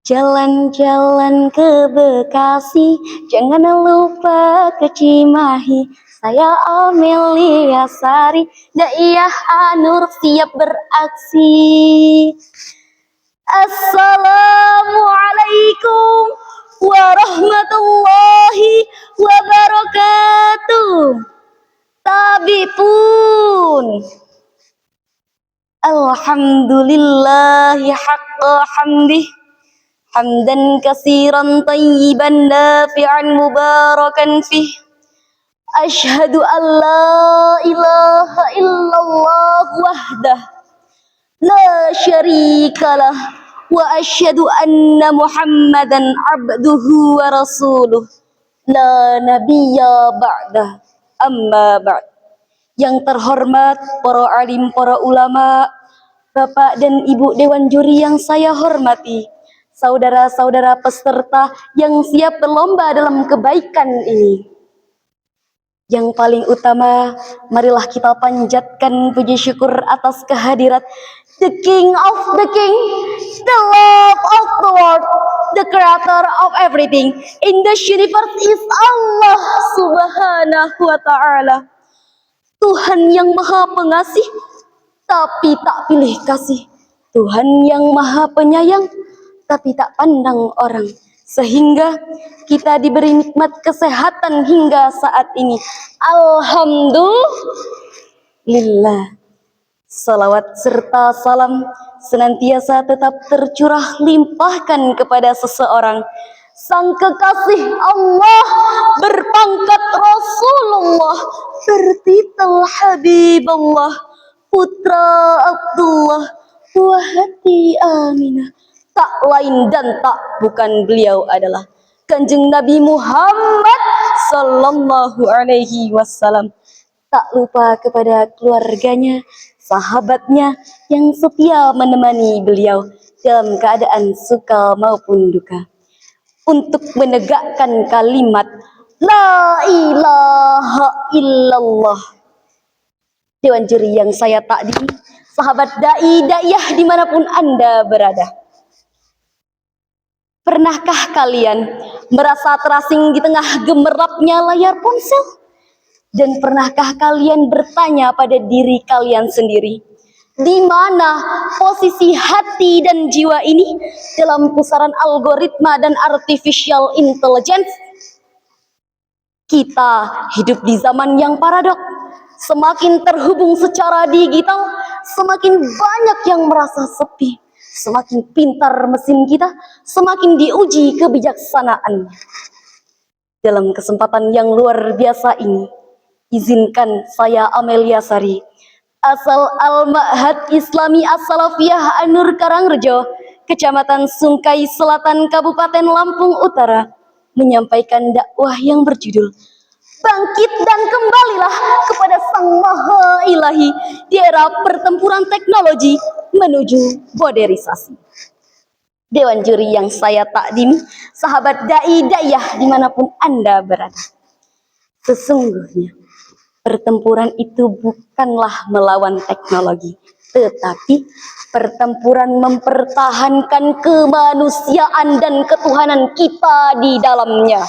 Jalan-jalan ke Bekasi, jangan lupa ke Cimahi. Saya Amelia Sari, Daiyah Anur siap beraksi. Assalamualaikum warahmatullahi wabarakatuh. Tabi pun. Alhamdulillahi haqqa hamdih. Hamdan katsiran tayyiban nafi'an mubarakan fih. Asyhadu an la ilaha illallah wahdah la syarikalah wa asyhadu anna Muhammadan abduhu wa rasuluh la nabiyya ba'dah. Amma ba'd. Yang terhormat para alim, para ulama, Bapak dan Ibu Dewan Juri yang saya hormati, saudara-saudara peserta yang siap berlomba dalam kebaikan ini. Yang paling utama, marilah kita panjatkan puji syukur atas kehadirat the King of the King, the Lord of the world, the Creator of everything in the universe is Allah Subhanahu wa Ta'ala. Tuhan yang Maha Pengasih tapi tak pilih kasih, Tuhan yang Maha Penyayang tapi tak pandang orang, sehingga kita diberi nikmat kesehatan hingga saat ini. Alhamdulillah. Salawat serta salam senantiasa tetap tercurah limpahkan kepada seseorang, sang kekasih Allah berpangkat Rasulullah, bertitel Habibullah, putra Abdullah, buah hati Aminah. Tak lain dan tak bukan beliau adalah Kanjeng Nabi Muhammad sallallahu alaihi wasallam. Tak lupa kepada keluarganya, sahabatnya yang setia menemani beliau dalam keadaan suka maupun duka, untuk menegakkan kalimat La ilaha illallah. Dewan juri yang saya takdimi, sahabat dai, daiyah dimanapun Anda berada, pernahkah kalian merasa terasing di tengah gemerlapnya layar ponsel? Dan pernahkah kalian bertanya pada diri kalian sendiri, di mana posisi hati dan jiwa ini dalam pusaran algoritma dan artificial intelligence? Kita hidup di zaman yang paradok. Semakin terhubung secara digital, semakin banyak yang merasa sepi. Semakin pintar mesin kita, semakin diuji kebijaksanaan. Dalam kesempatan yang luar biasa ini, izinkan saya Amelia Sari, asal Al-Ma'had Islami As-Salafiyah Anur Karangrejo, Kecamatan Sungkai Selatan, Kabupaten Lampung Utara, menyampaikan dakwah yang berjudul Bangkit dan Kembalilah kepada Sang Maha Ilahi di era pertempuran teknologi menuju modernisasi. Dewan juri yang saya takdimi, sahabat dai, daiyah dimanapun Anda berada, sesungguhnya pertempuran itu bukanlah melawan teknologi, tetapi pertempuran mempertahankan kemanusiaan dan ketuhanan kita di dalamnya.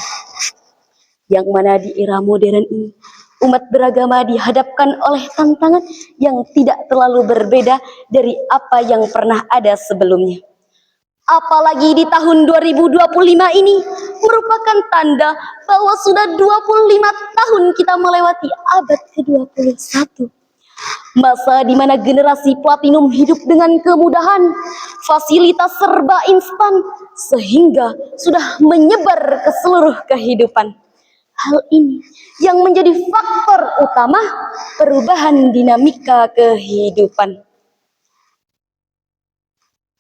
Yang mana di era modern ini, umat beragama dihadapkan oleh tantangan yang tidak terlalu berbeda dari apa yang pernah ada sebelumnya. Apalagi di tahun 2025 ini merupakan tanda bahwa sudah 25 tahun kita melewati abad ke-21. Masa di mana generasi platinum hidup dengan kemudahan, fasilitas serba instan, sehingga sudah menyebar ke seluruh kehidupan. Hal ini yang menjadi faktor utama perubahan dinamika kehidupan.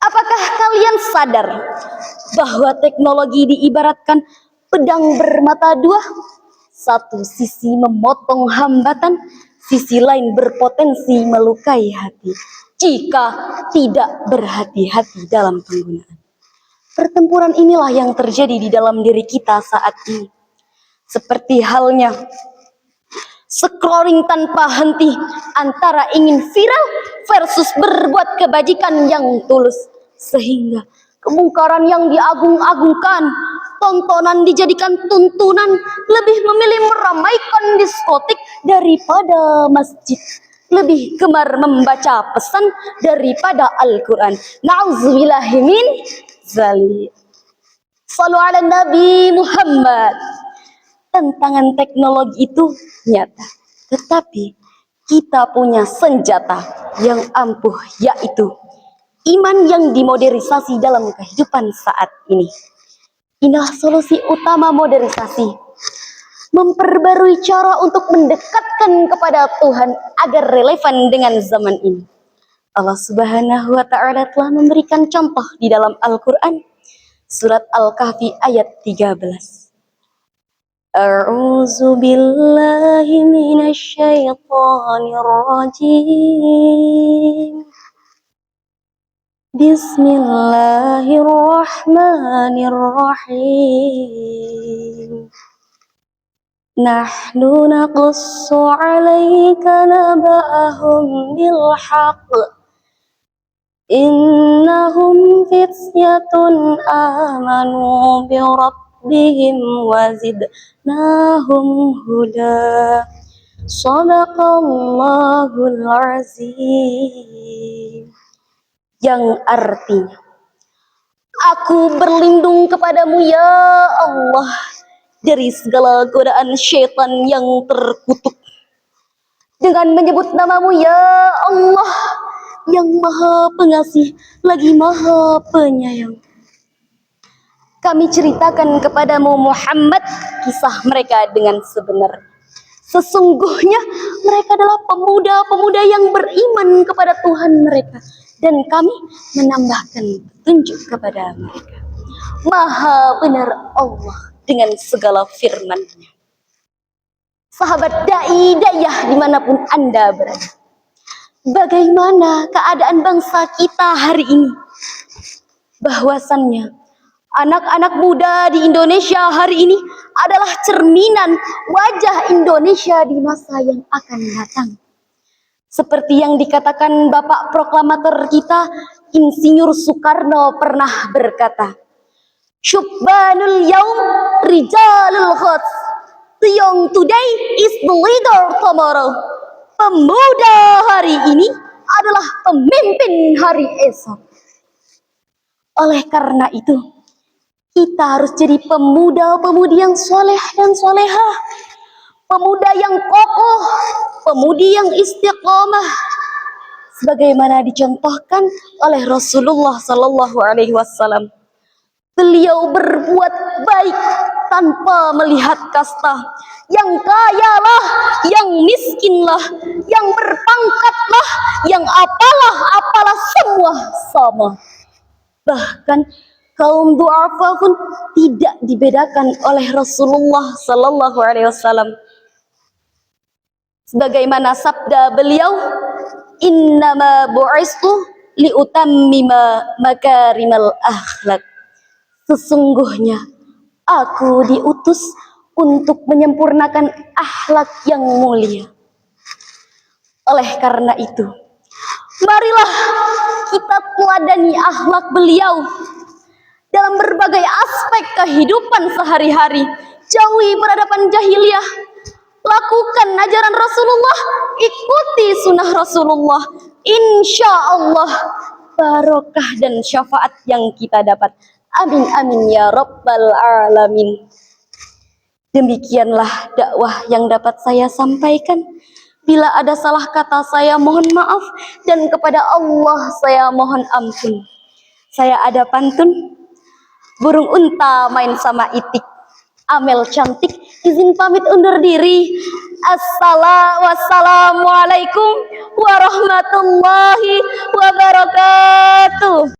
Apakah kalian sadar bahwa teknologi diibaratkan pedang bermata dua? Satu sisi memotong hambatan, sisi lain berpotensi melukai hati jika tidak berhati-hati dalam penggunaan. Pertempuran inilah yang terjadi di dalam diri kita saat ini. Seperti halnya scrolling tanpa henti antara ingin viral versus berbuat kebajikan yang tulus, sehingga kemungkaran yang diagung-agungkan, tontonan dijadikan tuntunan, lebih memilih meramaikan diskotik daripada masjid, lebih gemar membaca pesan daripada Al-Quran. Na'udzubillahi min zalik. Sallu ala Nabi Muhammad. Tantangan teknologi itu nyata, tetapi kita punya senjata yang ampuh, yaitu iman yang dimodernisasi dalam kehidupan saat ini. Inilah solusi utama modernisasi, memperbarui cara untuk mendekatkan kepada Tuhan agar relevan dengan zaman ini. Allah Subhanahu wa Ta'ala telah memberikan contoh di dalam Al-Quran, surat Al-Kahfi ayat 13. A'udzu billahi minasy syaithanir rajim. Bismillahirrahmanirrahim. Nahnu naqussu 'alaika naba'ahum bil haqq. Innahum fityatun amanu bi rabbihim wa zidnahum huda. Shadaqallahul azim. Yang artinya, aku berlindung kepadamu ya Allah dari segala godaan syaitan yang terkutuk, dengan menyebut namamu ya Allah yang maha pengasih lagi maha penyayang. Kami ceritakan kepadamu Muhammad kisah mereka dengan sebenarnya. Sesungguhnya mereka adalah pemuda-pemuda yang beriman kepada Tuhan mereka, dan kami menambahkan petunjuk kepada mereka. Maha benar Allah dengan segala firman-Nya. Sahabat dai dayah dimanapun Anda berada, bagaimana keadaan bangsa kita hari ini? Bahwasannya anak-anak muda di Indonesia hari ini adalah cerminan wajah Indonesia di masa yang akan datang. Seperti yang dikatakan Bapak Proklamator kita, Insinyur Soekarno pernah berkata, Syubbanul yaum rijalul ghad. The young today is the leader tomorrow. Pemuda hari ini adalah pemimpin hari esok. Oleh karena itu, kita harus jadi pemuda-pemudi yang soleh dan solehah, pemuda yang kokoh, pemudi yang istiqomah, sebagaimana dicontohkan oleh Rasulullah Sallallahu Alaihi Wasallam. Beliau berbuat baik tanpa melihat kasta. Yang kayalah, yang miskinlah, yang berpangkatlah, yang apalah semua sama. Bahkan kaum du'afa pun tidak dibedakan oleh Rasulullah Sallallahu Alaihi Wasallam. Sebagaimana sabda beliau, innama bu'istu liutammima makarimal akhlak. Sesungguhnya aku diutus untuk menyempurnakan akhlak yang mulia. Oleh karena itu, marilah kita teladani akhlak beliau dalam berbagai aspek kehidupan sehari-hari. Jauhi peradaban jahiliyah, lakukan ajaran Rasulullah, ikuti sunnah Rasulullah. Insya Allah barokah dan syafaat yang kita dapat. Amin amin ya rabbal alamin. Demikianlah dakwah yang dapat saya sampaikan. Bila ada salah kata saya mohon maaf, dan kepada Allah saya mohon ampun. Saya ada pantun, burung unta main sama itik, Amel cantik izin pamit undur diri. Wassalamualaikum warahmatullahi wabarakatuh.